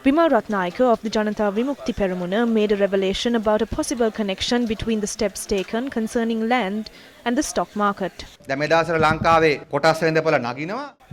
Vimal Ratnayaka of the Janata Vimukti Peramuna made a revelation about a possible connection between the steps taken concerning land and the stock market. The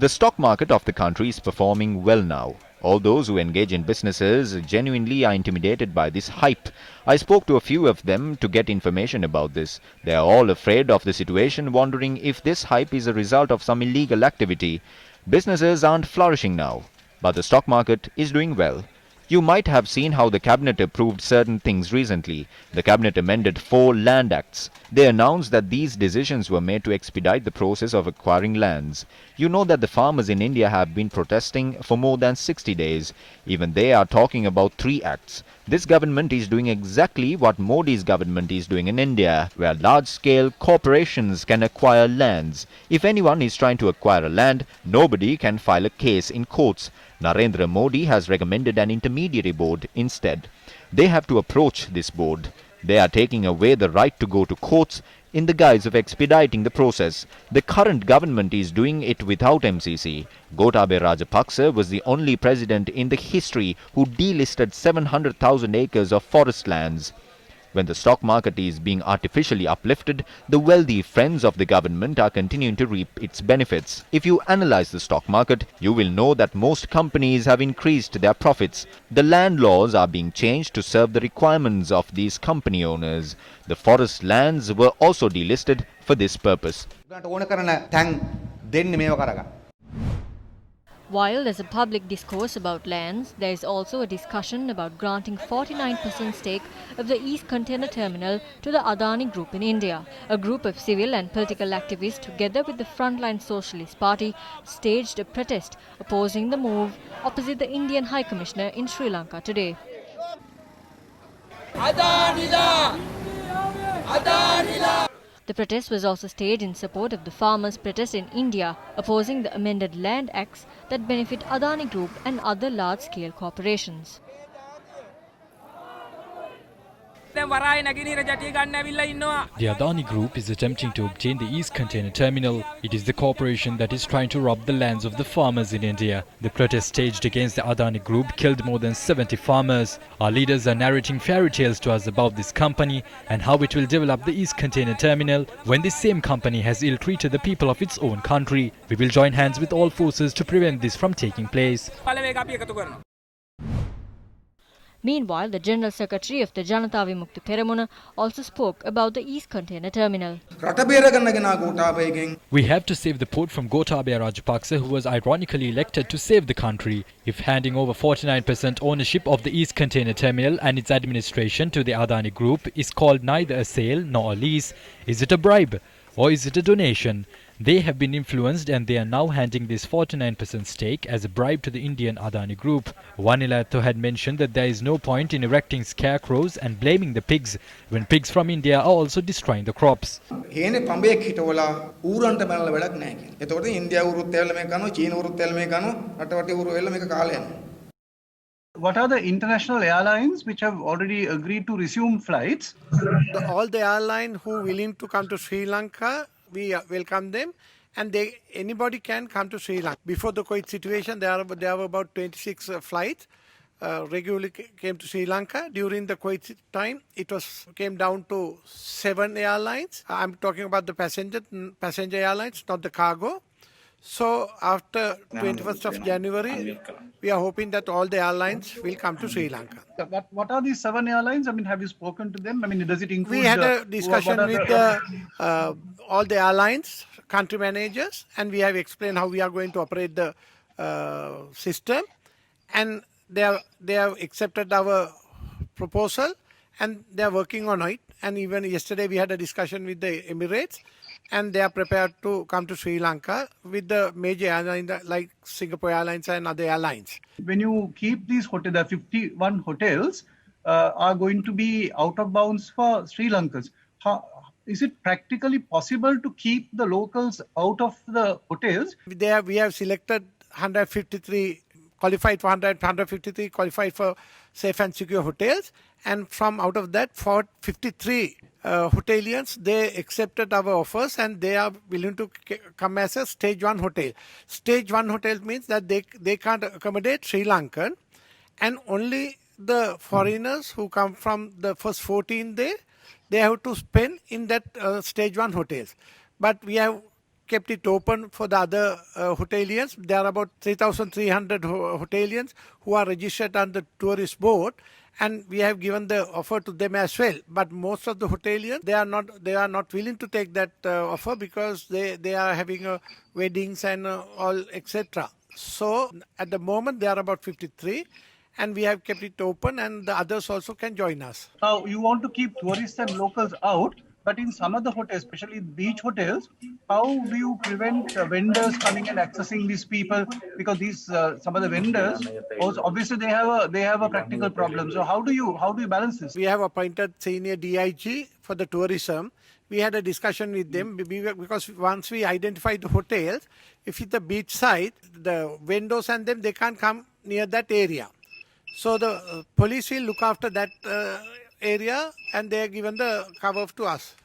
stock market of the country is performing well now. All those who engage in businesses genuinely are intimidated by this hype. I spoke to a few of them to get information about this. They are all afraid of the situation, wondering if this hype is a result of some illegal activity. Businesses aren't flourishing now, but the stock market is doing well. You might have seen how the cabinet approved certain things recently. The cabinet amended 4 land acts. They announced that these decisions were made to expedite the process of acquiring lands. You know that the farmers in India have been protesting for more than 60 days. Even they are talking about 3 acts. This government is doing exactly what Modi's government is doing in India, where large-scale corporations can acquire lands. If anyone is trying to acquire a land, nobody can file a case in courts. Narendra Modi has recommended an intermediary board instead. They have to approach this board. They are taking away the right to go to courts in the guise of expediting the process. The current government is doing it without MCC. Gotabaya Rajapaksa was the only president in the history who delisted 700,000 acres of forest lands. When the stock market is being artificially uplifted, the wealthy friends of the government are continuing to reap its benefits. If you analyze the stock market, you will know that most companies have increased their profits. The land laws are being changed to serve the requirements of these company owners. The forest lands were also delisted for this purpose. While there's a public discourse about lands, there is also a discussion about granting 49% stake of the East Container Terminal to the Adani Group in India. A group of civil and political activists, together with the Frontline Socialist Party, staged a protest opposing the move opposite the Indian High Commissioner in Sri Lanka today. Adanila! Adanila! The protest was also staged in support of the farmers' protest in India, opposing the amended land acts that benefit Adani Group and other large-scale corporations. The Adani Group is attempting to obtain the East Container Terminal. It is the corporation that is trying to rob the lands of the farmers in India. The protest staged against the Adani Group killed more than 70 farmers. Our leaders are narrating fairy tales to us about this company and how it will develop the East Container Terminal when this same company has ill-treated the people of its own country. We will join hands with all forces to prevent this from taking place. Meanwhile, the General Secretary of the Janata Vimukti Peramuna also spoke about the East Container Terminal. We have to save the port from Gotabaya Rajapaksa, who was ironically elected to save the country. If handing over 49% ownership of the East Container Terminal and its administration to the Adani Group is called neither a sale nor a lease, is it a bribe or is it a donation? They have been influenced and they are now handing this 49% stake as a bribe to the Indian Adani Group. Vanilatho had mentioned that there is no point in erecting scarecrows and blaming the pigs when pigs from India are also destroying the crops. What are the international airlines which have already agreed to resume flights? All the airlines who are willing to come to Sri Lanka, we welcome them, and anybody can come to Sri Lanka. Before the COVID situation, there were about 26 flights regularly came to Sri Lanka. During the COVID time, it came down to 7 airlines. I'm talking about the passenger airlines, not the cargo. So after 21st of January, we are hoping that all the airlines will come to Sri Lanka. What are these 7 airlines? I mean, have you spoken to them? I mean, does it include... We had a discussion with all the airlines, country managers, and we have explained how we are going to operate the system. And they have accepted our proposal and they are working on it. And even yesterday we had a discussion with the Emirates, and they are prepared to come to Sri Lanka with the major airlines like Singapore Airlines and other airlines. When you keep these hotels, the 51 hotels are going to be out of bounds for Sri Lankans. Is it practically possible to keep the locals out of the hotels? We have selected 153 qualified for 153 qualified for safe and secure hotels, and from out of that, 53 hoteliers, they accepted our offers and they are willing to come as a stage 1 hotel. Stage 1 hotel means that they can't accommodate Sri Lankan, and only the foreigners who come from the first 14 days, they have to spend in that stage 1 hotels. But we have kept it open for the other hoteliers. There are about 3,300 hoteliers who are registered on the tourist board, and we have given the offer to them as well. But most of the hoteliers, they are not willing to take that offer because they are having weddings and all etc. So at the moment there are about 53, and we have kept it open, and the others also can join us. Now, you want to keep tourists and locals out, but in some of the hotels, especially beach hotels, how do you prevent vendors coming and accessing these people? Because these some of the vendors, also, obviously they have a practical problem. So how do you balance this? We have appointed senior DIG for the tourism. We had a discussion with them because once we identify the hotels, if it's the beach side, the vendors and them, they can't come near that area. So the police will look after that area, and they are given the cover to us.